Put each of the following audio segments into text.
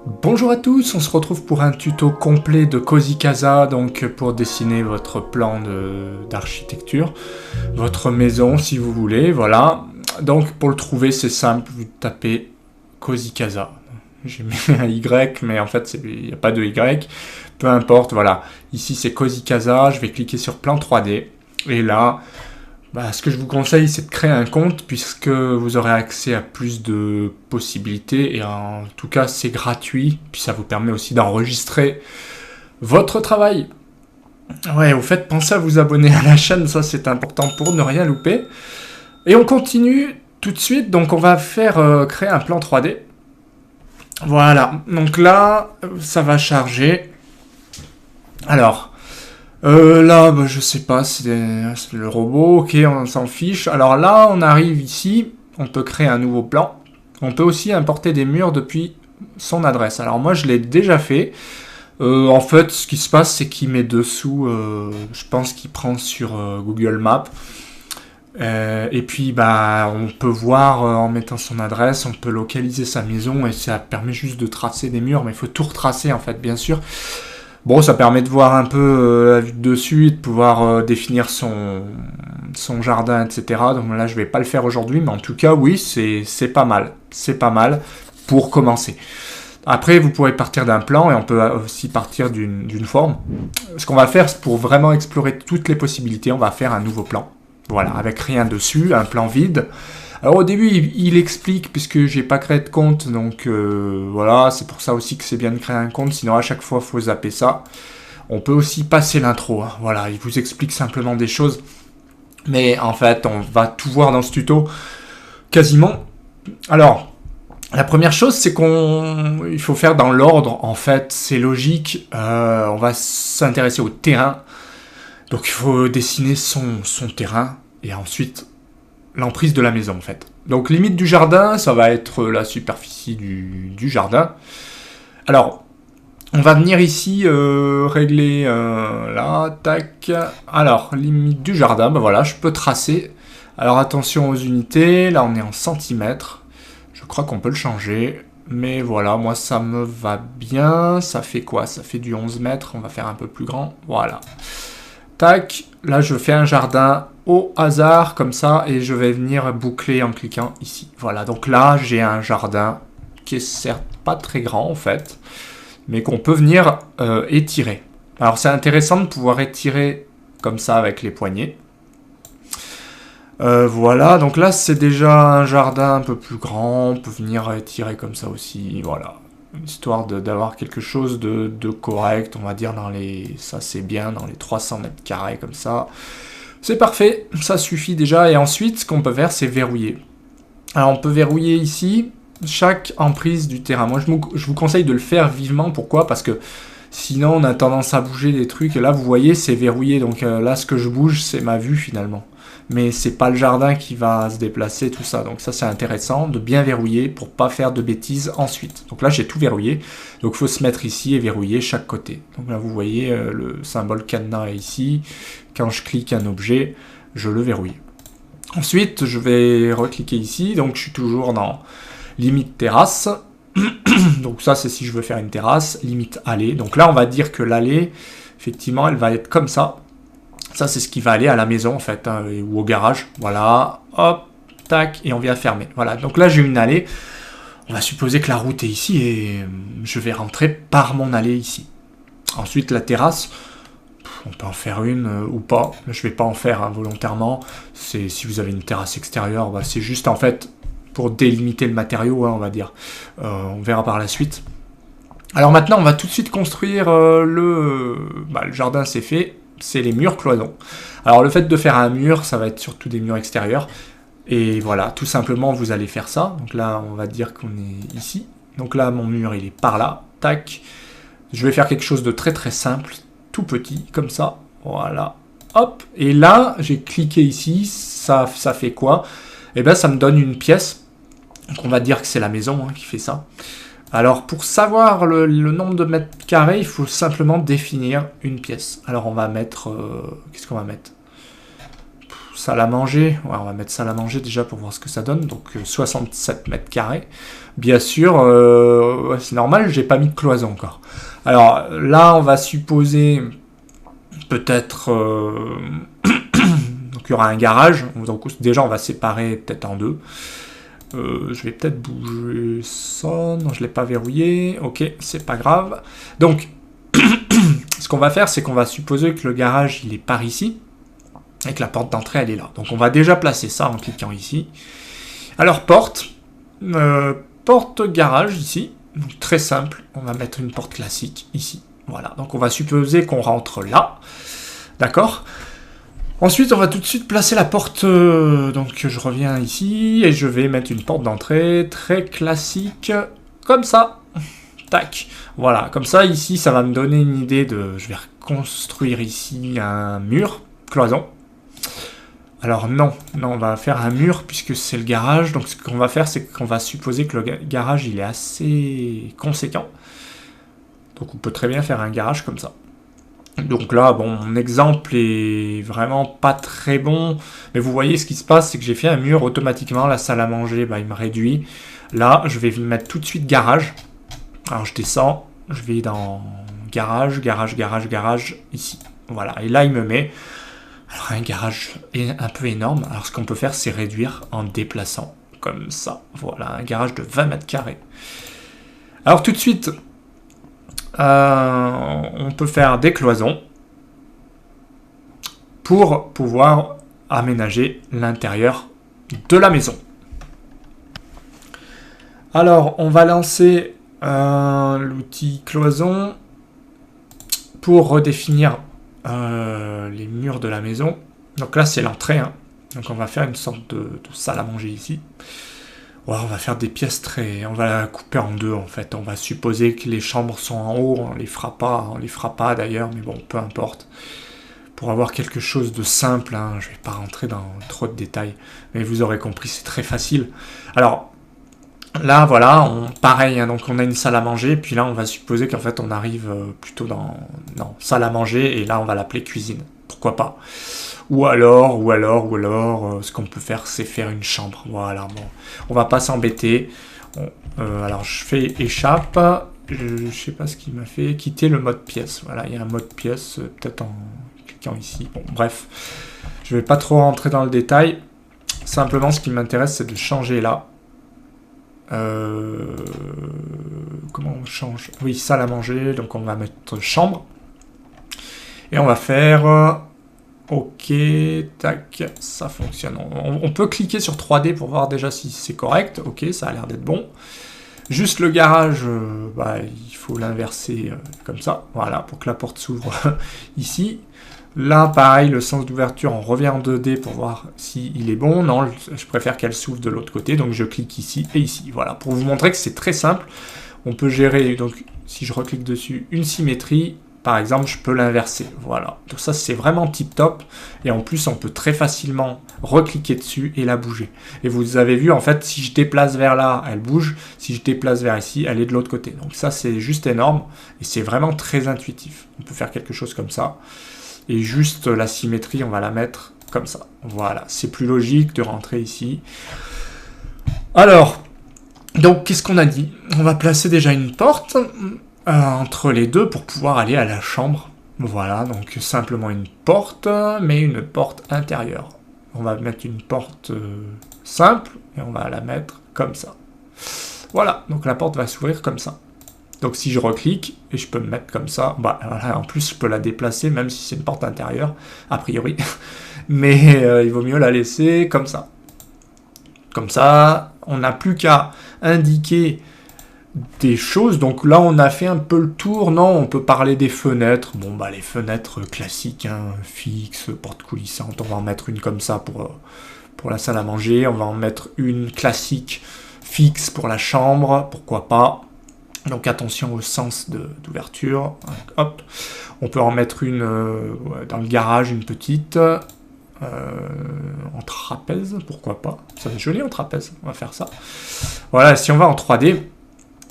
Bonjour à tous, on se retrouve pour un tuto complet de Cozy Casa, donc pour dessiner votre plan d'architecture, votre maison si vous voulez, voilà. Donc pour le trouver c'est simple, vous tapez Cozy Casa. J'ai mis un Y, mais en fait il n'y a pas de Y, peu importe, voilà. Ici c'est Cozy Casa, je vais cliquer sur plan 3D, et là, ce que je vous conseille, c'est de créer un compte puisque vous aurez accès à plus de possibilités et en tout cas, c'est gratuit. Puis ça vous permet aussi d'enregistrer votre travail. Ouais, au fait, pensez à vous abonner à la chaîne, ça c'est important pour ne rien louper. Et on continue tout de suite, donc on va faire créer un plan 3D. Voilà, donc là, ça va charger. Alors, là, je sais pas, c'est le robot, ok, on s'en fiche. Alors là, on arrive ici, on peut créer un nouveau plan. On peut aussi importer des murs depuis son adresse. Alors moi, je l'ai déjà fait. En fait, ce qui se passe, c'est qu'il met dessous, je pense qu'il prend sur Google Maps. Et puis, on peut voir en mettant son adresse, on peut localiser sa maison et ça permet juste de tracer des murs, mais il faut tout retracer en fait, bien sûr. Bon, ça permet de voir un peu la vue de dessus et de pouvoir définir son jardin, etc. Donc là, je vais pas le faire aujourd'hui, mais en tout cas, oui, c'est pas mal. C'est pas mal pour commencer. Après, vous pourrez partir d'un plan et on peut aussi partir d'une forme. Ce qu'on va faire, c'est pour vraiment explorer toutes les possibilités, on va faire un nouveau plan. Voilà, avec rien dessus, un plan vide. Alors au début, il explique, puisque j'ai pas créé de compte, donc voilà, c'est pour ça aussi que c'est bien de créer un compte, sinon à chaque fois, il faut zapper ça. On peut aussi passer l'intro, hein. Voilà, il vous explique simplement des choses, mais en fait, on va tout voir dans ce tuto, quasiment. Alors, la première chose, c'est il faut faire dans l'ordre, en fait, c'est logique, on va s'intéresser au terrain, donc il faut dessiner son terrain, et ensuite l'emprise de la maison en fait. Donc limite du jardin, ça va être la superficie du jardin. Alors, on va venir ici régler là, tac. Alors, limite du jardin, voilà, je peux tracer. Alors attention aux unités, là on est en centimètres. Je crois qu'on peut le changer. Mais voilà, moi ça me va bien. Ça fait quoi? Ça fait du 11 mètres, on va faire un peu plus grand. Voilà. Tac, là je fais un jardin au hasard comme ça et je vais venir boucler en cliquant ici. Voilà, donc là j'ai un jardin qui est certes pas très grand en fait, mais qu'on peut venir étirer. Alors c'est intéressant de pouvoir étirer comme ça avec les poignets. Voilà, donc là c'est déjà un jardin un peu plus grand, on peut venir étirer comme ça aussi, voilà. Histoire d'avoir quelque chose de correct, on va dire ça c'est bien, dans les 300 mètres carrés comme ça. C'est parfait, ça suffit déjà. Et ensuite, ce qu'on peut faire, c'est verrouiller. Alors on peut verrouiller ici chaque emprise du terrain. Moi, je vous conseille de le faire vivement. Pourquoi? Parce que sinon, on a tendance à bouger des trucs. Et là, vous voyez, c'est verrouillé. Donc là, ce que je bouge, c'est ma vue finalement. Mais c'est pas le jardin qui va se déplacer, tout ça. Donc ça, c'est intéressant de bien verrouiller pour pas faire de bêtises ensuite. Donc là, j'ai tout verrouillé. Donc il faut se mettre ici et verrouiller chaque côté. Donc là, vous voyez, le symbole cadenas est ici. Quand je clique un objet, je le verrouille. Ensuite, je vais recliquer ici. Donc je suis toujours dans limite terrasse. Donc ça, c'est si je veux faire une terrasse. Limite allée. Donc là, on va dire que l'allée, effectivement, elle va être comme ça. Ça, c'est ce qui va aller à la maison, en fait, hein, ou au garage. Voilà, hop, tac, et on vient fermer. Voilà, donc là, j'ai une allée. On va supposer que la route est ici et je vais rentrer par mon allée ici. Ensuite, la terrasse, on peut en faire une ou pas. Je vais pas en faire volontairement. Si vous avez une terrasse extérieure, c'est juste, en fait, pour délimiter le matériau, hein, on va dire. On verra par la suite. Alors maintenant, on va tout de suite construire le jardin, c'est fait. C'est les murs cloisons. Alors le fait de faire un mur, ça va être surtout des murs extérieurs. Et voilà, tout simplement, vous allez faire ça. Donc là, on va dire qu'on est ici. Donc là, mon mur, il est par là. Tac. Je vais faire quelque chose de très très simple, tout petit, comme ça. Voilà. Hop. Et là, j'ai cliqué ici. Ça fait quoi? Eh bien, ça me donne une pièce. Donc on va dire que c'est la maison qui fait ça. Alors, pour savoir le nombre de mètres carrés, il faut simplement définir une pièce. Alors, on va mettre... qu'est-ce qu'on va mettre? salle à manger. Ouais, on va mettre salle à manger déjà pour voir ce que ça donne. Donc 67 mètres carrés. Bien sûr, ouais, c'est normal, j'ai pas mis de cloison encore. Alors là, on va supposer peut-être... donc il y aura un garage. Donc déjà, on va séparer peut-être en deux. Je vais peut-être bouger ça. Non, je ne l'ai pas verrouillé. Ok, c'est pas grave. Donc, ce qu'on va faire, c'est qu'on va supposer que le garage, il est par ici. Et que la porte d'entrée, elle est là. Donc, on va déjà placer ça en cliquant ici. Alors, porte garage ici. Donc, très simple. On va mettre une porte classique ici. Voilà. Donc, on va supposer qu'on rentre là. D'accord ? Ensuite, on va tout de suite placer la porte, donc je reviens ici, et je vais mettre une porte d'entrée très classique, comme ça. Tac. Voilà, comme ça, ici, ça va me donner une idée de... Je vais reconstruire ici un mur, cloison. Alors non, on va faire un mur, puisque c'est le garage, donc ce qu'on va faire, c'est qu'on va supposer que le garage, il est assez conséquent. Donc on peut très bien faire un garage comme ça. Donc là, bon, mon exemple est vraiment pas très bon, mais vous voyez ce qui se passe, c'est que j'ai fait un mur automatiquement, la salle à manger, bah, il me réduit. Là, je vais mettre tout de suite garage. Alors je descends, je vais dans garage, ici. Voilà, et là il me met alors, un garage un peu énorme. Alors ce qu'on peut faire, c'est réduire en déplaçant, comme ça. Voilà, un garage de 20 mètres carrés. Alors tout de suite... on peut faire des cloisons pour pouvoir aménager l'intérieur de la maison. Alors, on va lancer l'outil cloison pour redéfinir les murs de la maison. Donc là, c'est l'entrée. Hein. Donc on va faire une sorte de salle à manger ici. Ouais, on va faire des pièces on va la couper en deux en fait. On va supposer que les chambres sont en haut, on les fera pas d'ailleurs, mais bon, peu importe. Pour avoir quelque chose de simple, hein, je vais pas rentrer dans trop de détails, mais vous aurez compris, c'est très facile. Alors, là, voilà, pareil, hein, donc on a une salle à manger, puis là, on va supposer qu'en fait, on arrive plutôt dans salle à manger, et là, on va l'appeler cuisine. Pourquoi pas ? Ou alors, ce qu'on peut faire, c'est faire une chambre. Voilà, bon, on va pas s'embêter. Alors, je fais échappe. Je sais pas ce qu'il m'a fait. Quitter le mode pièce. Voilà, il y a un mode pièce, peut-être en cliquant ici. Bon, bref, je vais pas trop rentrer dans le détail. Simplement, ce qui m'intéresse, c'est de changer là. Comment on change ? Oui, salle à manger. Donc, on va mettre chambre. Et on va faire... Ok, tac, ça fonctionne. On peut cliquer sur 3D pour voir déjà si c'est correct. Ok, ça a l'air d'être bon. Juste le garage, il faut l'inverser comme ça. Voilà, pour que la porte s'ouvre ici. Là, pareil, le sens d'ouverture, on revient en 2D pour voir s'il est bon. Non, je préfère qu'elle s'ouvre de l'autre côté. Donc, je clique ici et ici. Voilà, pour vous montrer que c'est très simple. On peut gérer, donc, si je reclique dessus, une symétrie. Par exemple, je peux l'inverser. Voilà. Donc ça, c'est vraiment tip top. Et en plus, on peut très facilement recliquer dessus et la bouger. Et vous avez vu, en fait, si je déplace vers là, elle bouge. Si je déplace vers ici, elle est de l'autre côté. Donc ça, c'est juste énorme. Et c'est vraiment très intuitif. On peut faire quelque chose comme ça. Et juste la symétrie, on va la mettre comme ça. Voilà. C'est plus logique de rentrer ici. Alors, donc, qu'est-ce qu'on a dit ? On va placer déjà une porte... entre les deux pour pouvoir aller à la chambre. Voilà, donc simplement une porte, mais une porte intérieure. On va mettre une porte simple et on va la mettre comme ça. Voilà, donc la porte va s'ouvrir comme ça. Donc si je reclique et je peux me mettre comme ça, voilà, en plus je peux la déplacer même si c'est une porte intérieure, a priori. Mais il vaut mieux la laisser comme ça. Comme ça, on n'a plus qu'à indiquer des choses. Donc là, on a fait un peu le tour. Non, on peut parler des fenêtres. Bon, les fenêtres classiques, hein, fixes, portes coulissantes. On va en mettre une comme ça pour la salle à manger. On va en mettre une classique fixe pour la chambre. Pourquoi pas. Donc attention au sens d'ouverture. Hop. On peut en mettre une dans le garage, une petite. En trapèze, pourquoi pas. Ça va être joli en trapèze. On va faire ça. Voilà, si on va en 3D...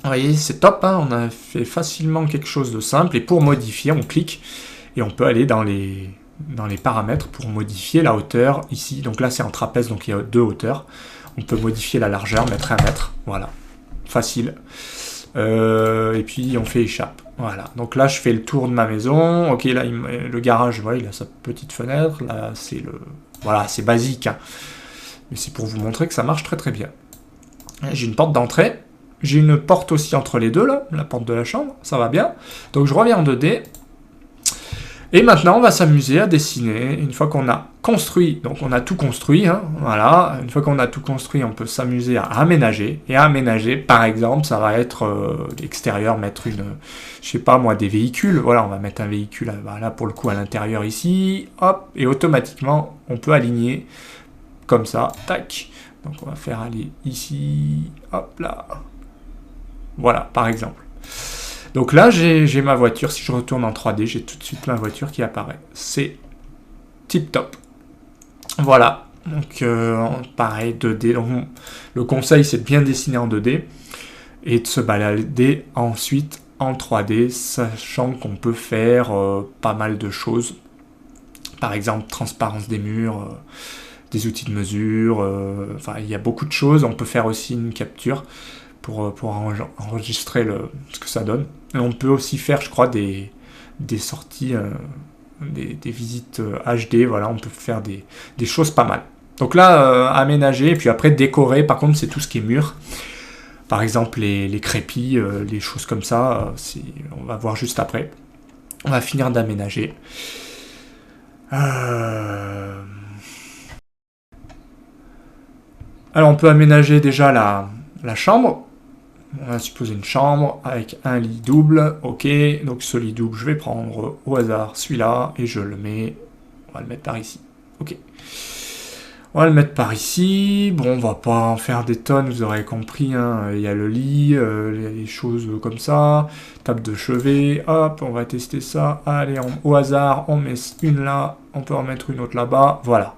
Vous voyez, c'est top, hein, on a fait facilement quelque chose de simple. Et pour modifier, on clique et on peut aller dans les dans les paramètres pour modifier la hauteur ici. Donc là, c'est en trapèze, donc il y a 2 hauteurs. On peut modifier la largeur, mettre 1 mètre. Voilà, facile. Et puis, on fait échappe. Voilà, donc là, je fais le tour de ma maison. Ok, là, le garage, voilà, il a sa petite fenêtre. Là, c'est le... Voilà, c'est basique, hein. Mais c'est pour vous montrer que ça marche très très bien. J'ai une porte d'entrée. J'ai une porte aussi entre les deux, là, la porte de la chambre, ça va bien. Donc je reviens en 2D. Et maintenant, on va s'amuser à dessiner. Une fois qu'on a construit, donc on a tout construit, hein, voilà. Une fois qu'on a tout construit, on peut s'amuser à aménager. Et à aménager, par exemple, ça va être l'extérieur, mettre une, je sais pas moi, des véhicules. Voilà, on va mettre un véhicule, voilà, pour le coup, à l'intérieur ici. Hop, et automatiquement, on peut aligner comme ça, tac. Donc on va faire aller ici, hop là. Voilà, par exemple. Donc là, j'ai ma voiture. Si je retourne en 3D, j'ai tout de suite ma voiture qui apparaît. C'est tip top. Voilà. Donc, pareil, 2D. Donc, le conseil, c'est de bien dessiner en 2D et de se balader ensuite en 3D, sachant qu'on peut faire pas mal de choses. Par exemple, transparence des murs, des outils de mesure. Enfin, il y a beaucoup de choses. On peut faire aussi une capture pour enregistrer ce que ça donne. Et on peut aussi faire, je crois, des sorties, des visites HD, voilà, on peut faire des choses pas mal. Donc là, aménager, et puis après décorer, par contre, c'est tout ce qui est mur. Par exemple, les crépis, les choses comme ça, on va voir juste après. On va finir d'aménager. Alors, on peut aménager déjà la chambre. On va supposer une chambre avec un lit double. Ok, donc ce lit double, je vais prendre au hasard celui-là et je le mets. On va le mettre par ici. Ok. On va le mettre par ici. Bon, on va pas en faire des tonnes, vous aurez compris. Hein. Il y a le lit, les choses comme ça. Table de chevet. Hop, on va tester ça. Allez, au hasard, on met une là. On peut en mettre une autre là-bas. Voilà.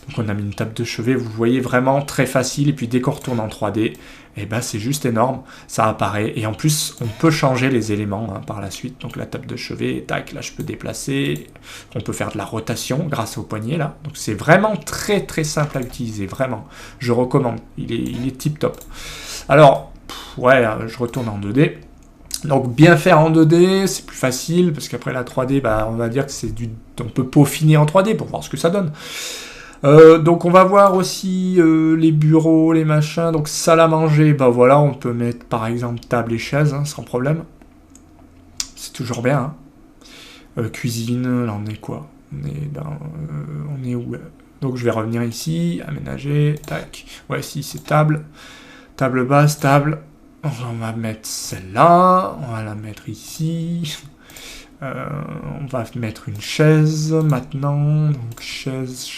Donc on a mis une table de chevet. Vous voyez, vraiment très facile. Et puis dès qu'on retourne en 3D, et ben c'est juste énorme, ça apparaît. Et en plus, on peut changer les éléments par la suite. Donc la table de chevet, tac, là je peux déplacer. On peut faire de la rotation grâce au poignet là. Donc c'est vraiment très très simple à utiliser, vraiment. Je recommande, il est tip top. Alors, ouais, je retourne en 2D. Donc bien faire en 2D, c'est plus facile, parce qu'après la 3D, bah, on va dire que on peut peaufiner en 3D pour voir ce que ça donne. Donc on va voir aussi les bureaux, les machins. Donc salle à manger, bah voilà, on peut mettre par exemple table et chaise, hein, sans problème. C'est toujours bien. Hein. Cuisine, là on est quoi? On est où? Donc je vais revenir ici, aménager, tac. Ouais, si c'est table. Table basse, table. On va mettre celle-là, on va la mettre ici. On va mettre une chaise maintenant. Donc chaise,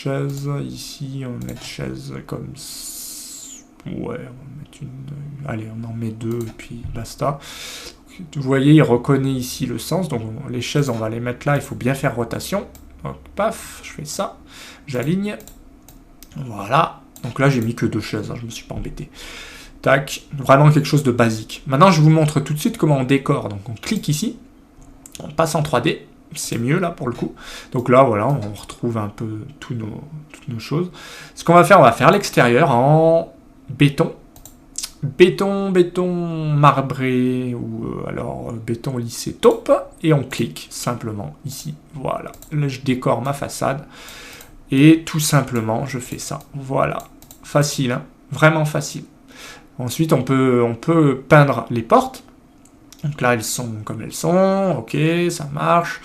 ici on va mettre chaise comme ouais, on va mettre une. Allez, on en met 2 et puis basta. Vous voyez, il reconnaît ici le sens. Donc les chaises, on va les mettre là. Il faut bien faire rotation. Donc paf, je fais ça. J'aligne. Voilà. Donc là, j'ai mis que 2 chaises. Hein, je me suis pas embêté. Tac. Vraiment quelque chose de basique. Maintenant, je vous montre tout de suite comment on décore. Donc on clique ici. On passe en 3D, c'est mieux là pour le coup. Donc là, voilà, on retrouve un peu toutes nos choses. Ce qu'on va faire, on va faire l'extérieur en béton. Béton marbré ou alors béton lissé taupe. Et on clique simplement ici. Voilà, là je décore ma façade. Et tout simplement, je fais ça. Voilà, facile, hein, vraiment facile. Ensuite, on peut peindre les portes. Donc là, elles sont comme elles sont, ok, ça marche.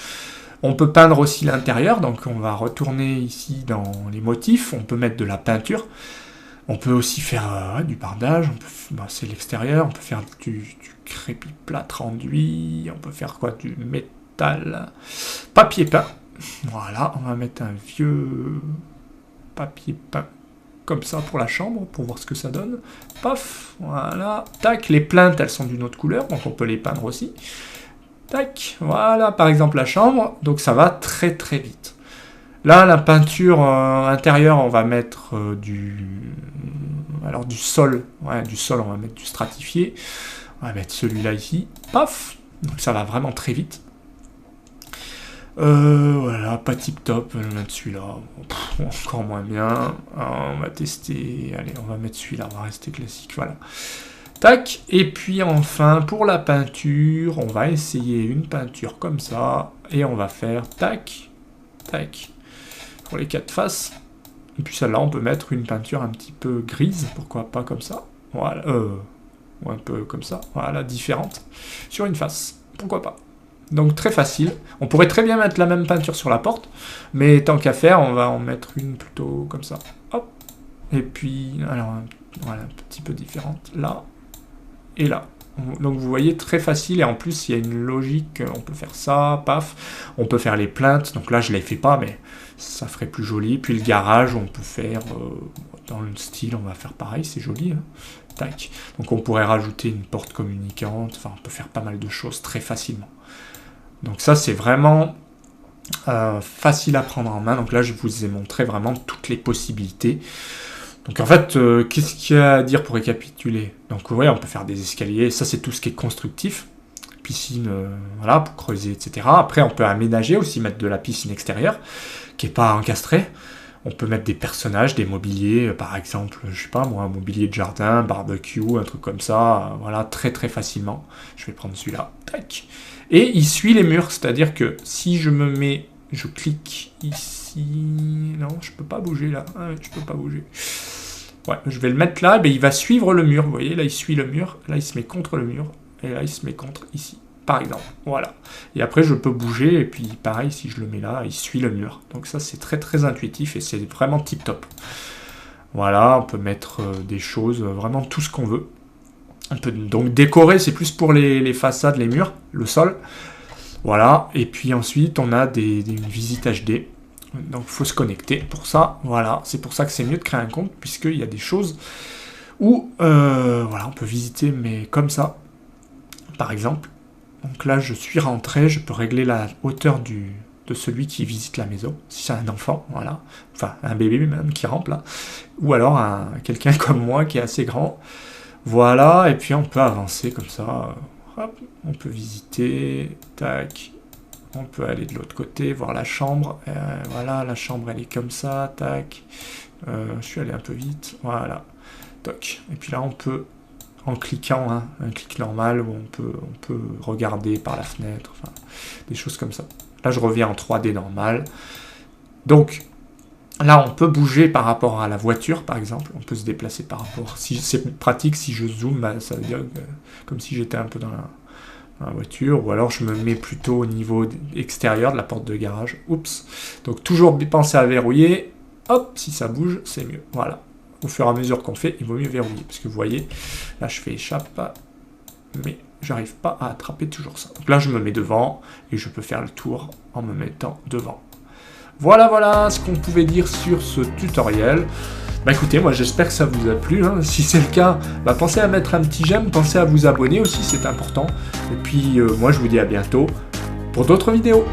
On peut peindre aussi l'intérieur, donc on va retourner ici dans les motifs, on peut mettre de la peinture. On peut aussi faire du bardage, c'est l'extérieur, on peut faire du crépi plâtre enduit, on peut faire quoi? Du métal, papier peint. Voilà, on va mettre un vieux papier peint comme ça pour la chambre, pour voir ce que ça donne. Paf, voilà, tac, les plaintes, elles sont d'une autre couleur, donc on peut les peindre aussi. Tac, voilà, par exemple la chambre, donc ça va très très vite. Là, la peinture intérieure, on va mettre du sol, ouais, du sol, on va mettre du stratifié. On va mettre celui-là ici, paf, donc ça va vraiment très vite. Voilà, pas tip top, je vais mettre celui-là, encore moins bien, on va tester, allez, on va mettre celui-là, on va rester classique, voilà. Tac, et puis enfin, pour la peinture, on va essayer une peinture comme ça, et on va faire tac, tac, pour les 4 faces. Et puis celle-là, on peut mettre une peinture un petit peu grise, pourquoi pas comme ça, voilà, ou un peu comme ça, voilà, différente, sur une face, pourquoi pas. Donc très facile. On pourrait très bien mettre la même peinture sur la porte, mais tant qu'à faire, on va en mettre une plutôt comme ça. Hop. Et puis, alors, voilà, un petit peu différente, là et là. Donc vous voyez, très facile, et en plus, il y a une logique, on peut faire ça, paf, on peut faire les plaintes, donc là, je ne les fais pas, mais ça ferait plus joli. Puis le garage, on peut faire, dans le style, on va faire pareil, c'est joli, hein. Tac. Donc on pourrait rajouter une porte communicante, enfin, on peut faire pas mal de choses très facilement. Donc ça, c'est vraiment facile à prendre en main. Donc là, je vous ai montré vraiment toutes les possibilités. Donc en fait, qu'est-ce qu'il y a à dire pour récapituler? Donc ouais, on peut faire des escaliers. Ça, c'est tout ce qui est constructif. Piscine, voilà, pour creuser, etc. Après, on peut aménager aussi, mettre de la piscine extérieure, qui n'est pas encastrée. On peut mettre des personnages, des mobiliers, par exemple, je sais pas moi, un mobilier de jardin, barbecue, un truc comme ça, voilà, très très facilement. Je vais prendre celui-là, tac. Et il suit les murs, c'est-à-dire que si je me mets, je clique ici, non, je peux pas bouger là, je peux pas bouger. Ouais, je vais le mettre là, et il va suivre le mur, vous voyez, là il suit le mur, là il se met contre le mur, et là il se met contre ici. Par exemple, voilà. Et après, je peux bouger, et puis pareil, si je le mets là, il suit le mur. Donc ça, c'est très très intuitif, et c'est vraiment tip top. Voilà, on peut mettre des choses, vraiment tout ce qu'on veut. On peut donc décorer, c'est plus pour les façades, les murs, le sol. Voilà, et puis ensuite, on a une visite HD. Donc, il faut se connecter pour ça. Voilà, c'est pour ça que c'est mieux de créer un compte, puisqu'il y a des choses où, voilà, on peut visiter, mais comme ça, par exemple. Donc là, je suis rentré, je peux régler la hauteur de celui qui visite la maison, si c'est un enfant, voilà, enfin un bébé même qui rampe là, ou alors quelqu'un comme moi qui est assez grand, voilà, et puis on peut avancer comme ça, hop, on peut visiter, tac, on peut aller de l'autre côté, voir la chambre, voilà, la chambre elle est comme ça, tac, je suis allé un peu vite, voilà, toc, et puis là on peut... en cliquant, hein, un clic normal où on peut regarder par la fenêtre, enfin, des choses comme ça. Là, je reviens en 3D normal. Donc, là, on peut bouger par rapport à la voiture, par exemple. On peut se déplacer par rapport... Si c'est pratique, si je zoome, bah, ça veut dire que, comme si j'étais un peu dans la voiture. Ou alors, je me mets plutôt au niveau extérieur de la porte de garage. Oups. Donc, toujours penser à verrouiller. Hop, si ça bouge, c'est mieux. Voilà. Au fur et à mesure qu'on fait, il vaut mieux verrouiller. Parce que vous voyez, là je fais échappe, mais j'arrive pas à attraper toujours ça. Donc là je me mets devant et je peux faire le tour en me mettant devant. Voilà ce qu'on pouvait dire sur ce tutoriel. Bah écoutez, moi j'espère que ça vous a plu, hein. Si c'est le cas, bah pensez à mettre un petit j'aime, pensez à vous abonner aussi, c'est important. Et puis moi je vous dis à bientôt pour d'autres vidéos.